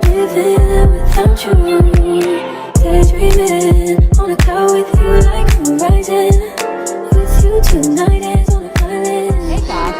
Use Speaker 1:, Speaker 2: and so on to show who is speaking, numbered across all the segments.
Speaker 1: living without you. Daydreaming on a cloud with you like a horizon. With you tonight is on an island.
Speaker 2: Hey guys.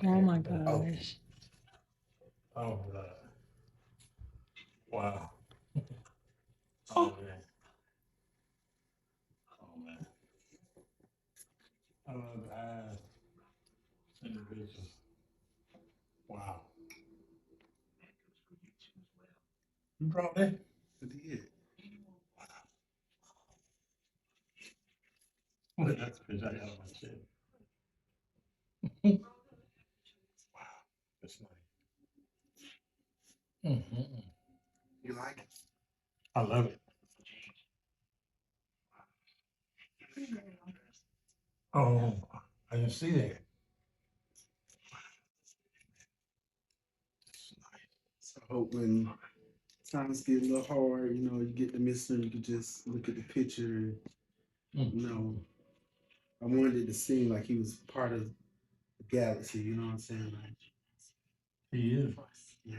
Speaker 3: Oh my gosh. Oh, wow. Oh, man. Oh, man. I love the eyes in the picture. Wow. You brought that? I did. Wow. That's a picture I got on my chest. Wow. That's nice. Mm-hmm. You like it? I love it. Oh, I didn't see that.
Speaker 4: So I hope when times get a little hard, you get the missing, you can just look at the picture and, I wanted it to seem like he was part of the galaxy, you know what I'm saying? Like,
Speaker 3: He is.
Speaker 4: yeah.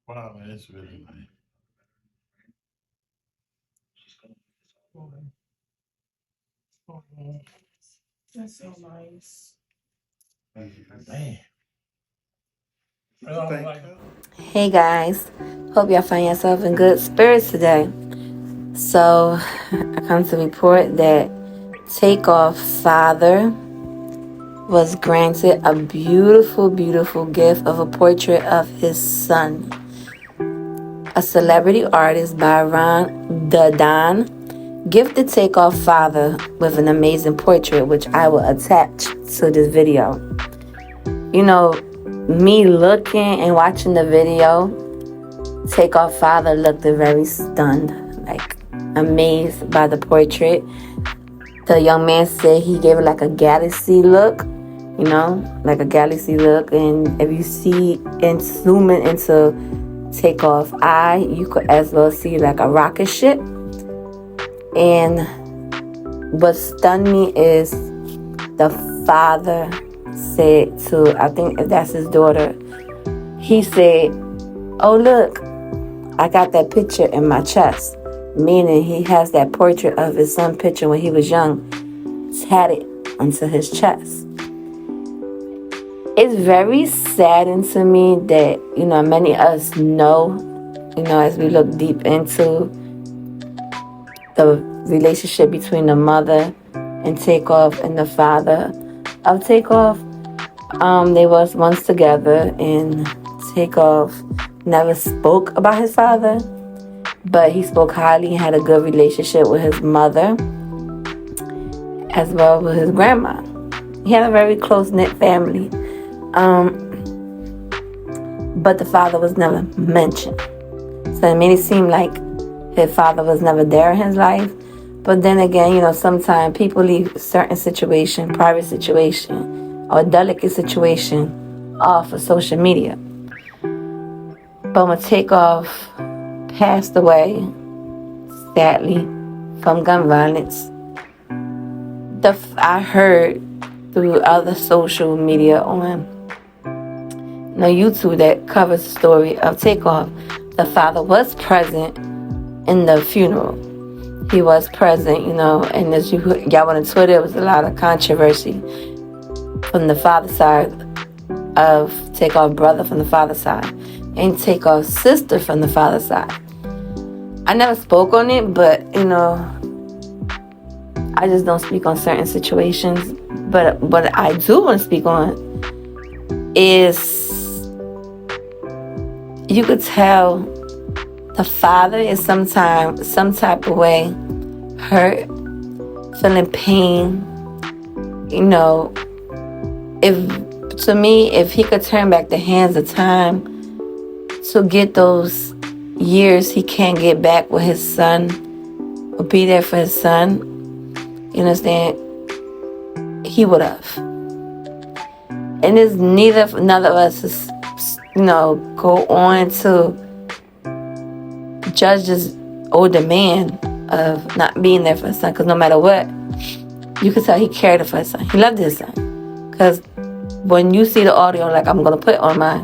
Speaker 3: Wow, man, that's really nice. Oh,
Speaker 5: That's so nice.
Speaker 3: man.
Speaker 1: Hey guys, hope y'all find yourself in good spirits today. So, I come to report that Takeoff father was granted a beautiful, beautiful gift of a portrait of his son. A celebrity artist by Ron Don gifted Takeoff father with an amazing portrait, which I will attach to this video. You know, me looking and watching the video, Takeoff father looked very stunned, like amazed by the portrait. The young man said he gave it like a galaxy look, like a galaxy look. And if you see and zoom in into Takeoff eye, you could as well see like a rocket ship. And what stunned me is the father said to, I think that's his daughter, he said, "Oh look, I got that picture in my chest," meaning he has that portrait of his son picture when he was young tatted onto his chest. It's very saddening to me that, many of us know, as we look deep into the relationship between the mother and Takeoff and the father of Takeoff. They was once together, and Takeoff never spoke about his father, but he spoke highly and had a good relationship with his mother as well with his grandma. He had a very close-knit family. but the father was never mentioned. So it made it seem like his father was never there in his life. But then again, sometimes people leave certain situation, private situation, or delicate situation off of social media. But when Takeoff passed away, sadly, from gun violence, I heard through other social media on YouTube that covers the story of Takeoff, the father was present in the funeral. He was present, and as y'all went on Twitter, there was a lot of controversy from the father's side of Takeoff brother from the father's side and Takeoff's sister from the father's side. I never spoke on it, but I just don't speak on certain situations. But what I do want to speak on is you could tell the father is sometimes some type of way hurt, feeling pain. If he could turn back the hands of time to get those years he can't get back with his son, or be there for his son, you understand, he would have. And it's none of us is, go on to judge this older man of not being there for his son, because no matter what, you could tell he cared for his son. He loved his son. Because when you see the audio, like I'm going to put on my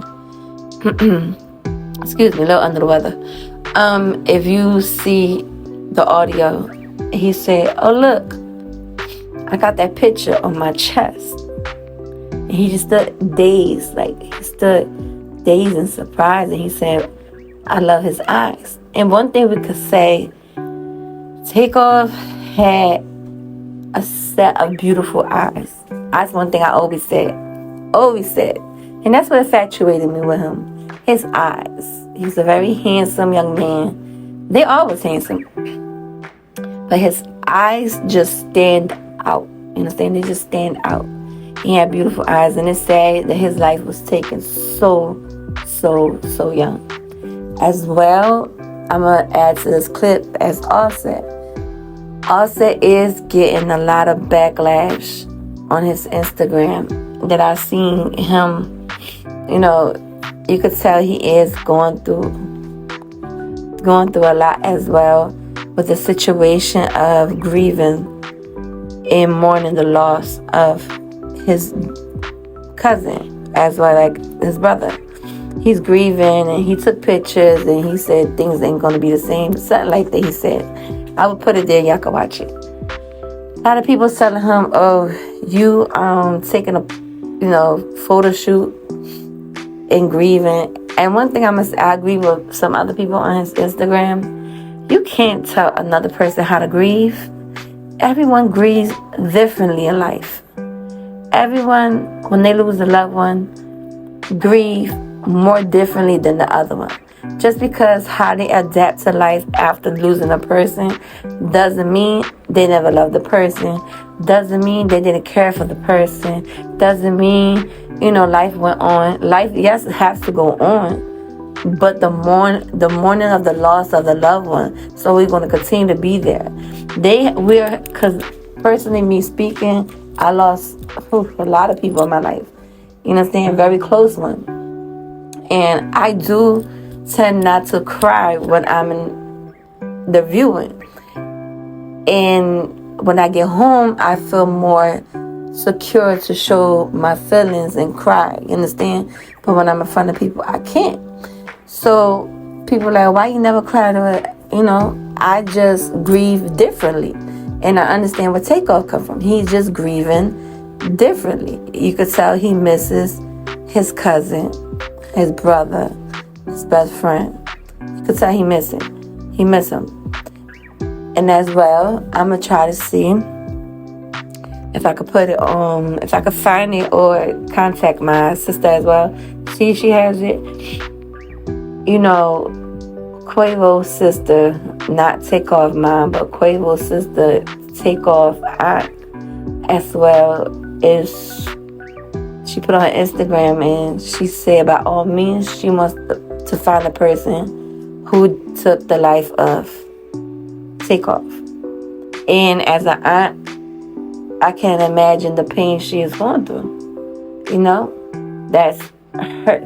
Speaker 1: excuse me, a little under the weather. If you see the audio, he said, "Oh look, I got that picture on my chest." And he just stood dazed, dazed and surprised, and he said, "I love his eyes." And one thing we could say, Takeoff had a set of beautiful eyes. That's one thing I always said. And that's what infatuated me with him. His eyes. He's a very handsome young man. They always handsome. But his eyes just stand out. You understand? They just stand out. He had beautiful eyes. And it's sad that his life was taken so young. As well, I'm going to add to this clip as Offset. Offset is getting a lot of backlash on his Instagram that I've seen him, you could tell he is going through a lot as well with the situation of grieving and mourning the loss of his cousin as well, like his brother. He's grieving and he took pictures and he said things ain't going to be the same. Something like that he said. I will put it there. Y'all can watch it. A lot of people telling him, "Oh, you taking a photo shoot and grieving." And one thing I agree with some other people on his Instagram. You can't tell another person how to grieve. Everyone grieves differently in life. Everyone, when they lose a loved one, grieve more differently than the other one. Just because how they adapt to life after losing a person doesn't mean they never loved the person. Doesn't mean they didn't care for the person. Doesn't mean, life went on. Life, yes, it has to go on. But the mourning of the loss of the loved one. So we're going to continue to be there. Because personally, me speaking, I lost a lot of people in my life. You know what I'm saying? Very close one. And I do tend not to cry when I'm in the viewing. And when I get home, I feel more secure to show my feelings and cry. You understand? But when I'm in front of people, I can't. So people are like, "Why you never cry to it?" I just grieve differently. And I understand where Takeoff come from. He's just grieving differently. You could tell he misses his cousin, his brother, his best friend. You could tell he miss him. And as well, I'm going to try to see if I could put it on, if I could find it or contact my sister as well. See if she has it. Quavo's sister, not Takeoff mom, but Quavo's sister, Takeoff aunt as well, she put on her Instagram and she said by all means she wants to find a person who took the life of Takeoff. And as an aunt, I can't imagine the pain she is going through. You know, that's her,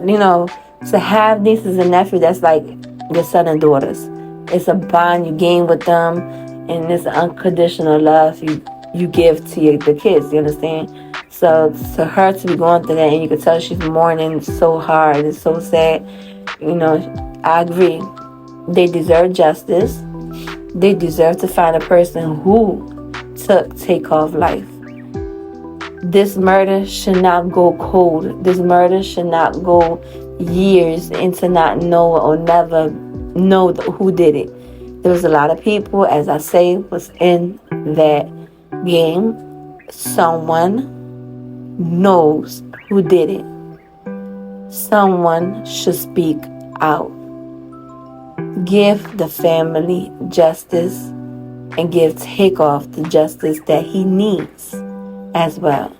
Speaker 1: to have nieces and nephews, that's like your son and daughters. It's a bond you gain with them, and it's unconditional love you give to the kids, you understand? So to her to be going through that, and you can tell she's mourning so hard, it's so sad, I agree. They deserve justice. They deserve to find a person who took Takeoff life. This murder should not go cold. This murder should not go years into not know or never know who did it. There was a lot of people, as I say, was in that game. Someone knows who did it. Someone should speak out. Give the family justice and give Takeoff the justice that he needs as well.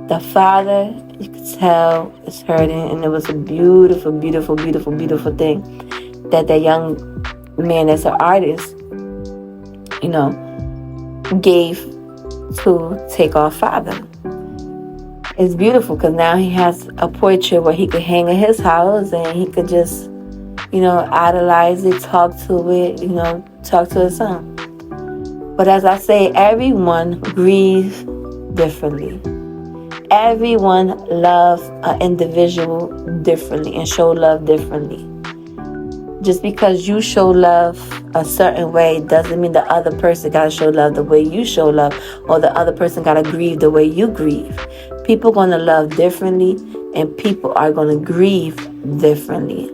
Speaker 1: The father, you could tell, is hurting, and it was a beautiful, beautiful, beautiful, beautiful thing that young man as an artist, gave to Takeoff father. It's beautiful because now he has a portrait where he could hang in his house and he could just, idolize it, talk to it, talk to his son. But as I say, everyone grieves differently. Everyone loves an individual differently and show love differently. Just because you show love a certain way doesn't mean the other person got to show love the way you show love, or the other person got to grieve the way you grieve. People going to love differently, and people are going to grieve differently.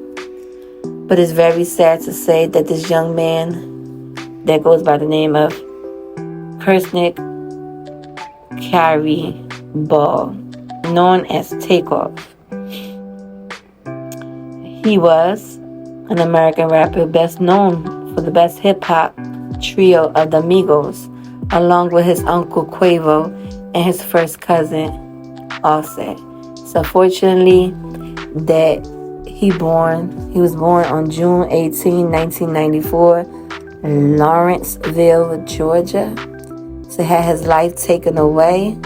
Speaker 1: But it's very sad to say that this young man that goes by the name of Kersnick Carey Ball, known as Takeoff, he was an American rapper best known for the best hip-hop trio of the Migos, along with his uncle Quavo and his first cousin Offset. So fortunately that he was born on June 18, 1994, in Lawrenceville, Georgia, to have his life taken away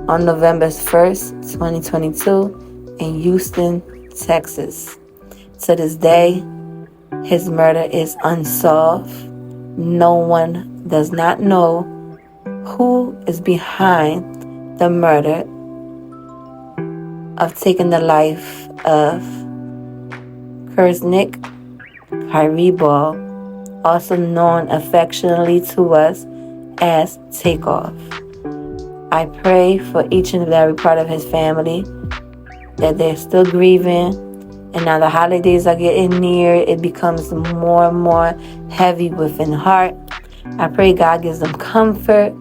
Speaker 1: on November 1st, 2022 in Houston, Texas. To this day, his murder is unsolved. No one does not know who is behind the murder of taking the life of Kersnick Kyrie Ball, also known affectionately to us as Takeoff. I pray for each and every part of his family that they're still grieving, and now the holidays are getting near. It becomes more and more heavy within the heart. I pray God gives them comfort.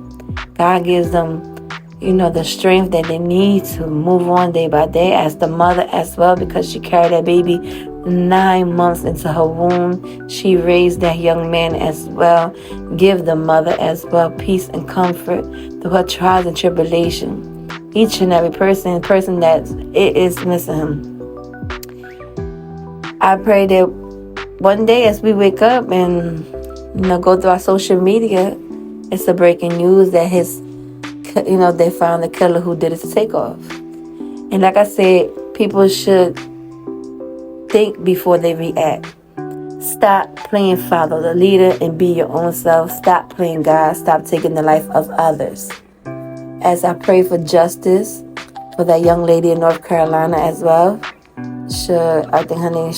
Speaker 1: God gives them, the strength that they need to move on day by day, as the mother as well, because she carried that baby 9 months into her womb. She raised that young man as well. Give the mother as well peace and comfort through her trials and tribulation. Each and every person that it is missing him. I pray that one day as we wake up and go through our social media, it's a breaking news that they found the killer who did it to Takeoff. And like I said, people should think before they react. Stop playing follow the leader and be your own self. Stop playing God. Stop taking the life of others. As I pray for justice for that young lady in North Carolina as well. I think her name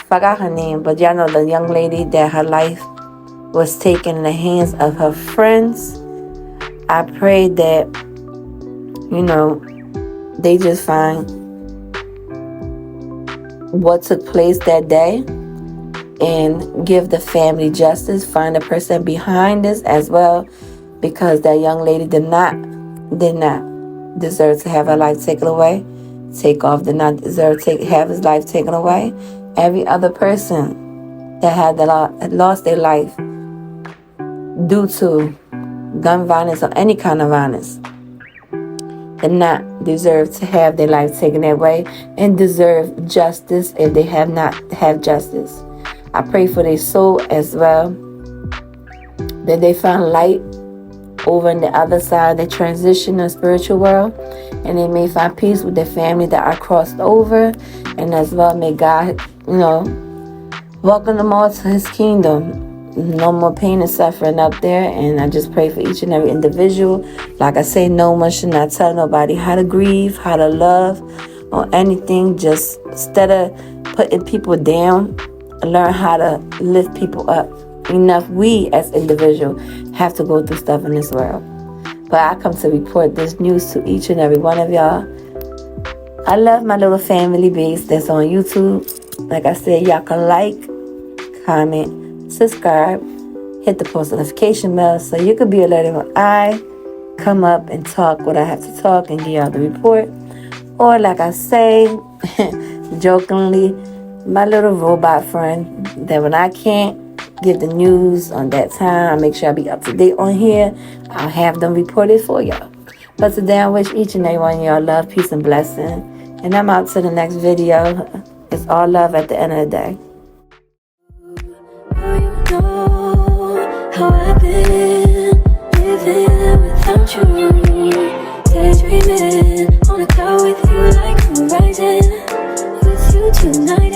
Speaker 1: forgot her name, but y'all know the young lady that her life was taken in the hands of her friends. I pray that, they just find what took place that day and give the family justice. Find the person behind this as well, because that young lady did not deserve to have her life taken away. Takeoff did not deserve to have his life taken away. Every other person that had lost their life due to gun violence or any kind of violence, and not deserve to have their life taken away, and deserve justice if they have not had justice. I pray for their soul as well, that they find light over in the other side of the transition of spiritual world, and they may find peace with their family that are crossed over, and as well may God, welcome them all to his kingdom. No more pain and suffering up there. And I just pray for each and every individual. Like I say, no one should not tell nobody how to grieve, how to love, or anything. Just instead of putting people down, learn how to lift people up. Enough we as individuals have to go through stuff in this world. But I come to report this news to each and every one of y'all. I love my little family base that's on YouTube. Like I said, y'all can like, comment, subscribe, hit the post notification bell so you can be alerted when I come up and talk what I have to talk and give y'all the report. Or like I say, jokingly, my little robot friend, that when I can't give the news on that time, I make sure I be up to date on here, I'll have them report it for y'all. But today I wish each and every one of y'all love, peace, and blessing. And I'm out to the next video. It's all love at the end of the day.
Speaker 2: You know how I've been living without you, daydreaming on a cloud with you like horizon, with you tonight.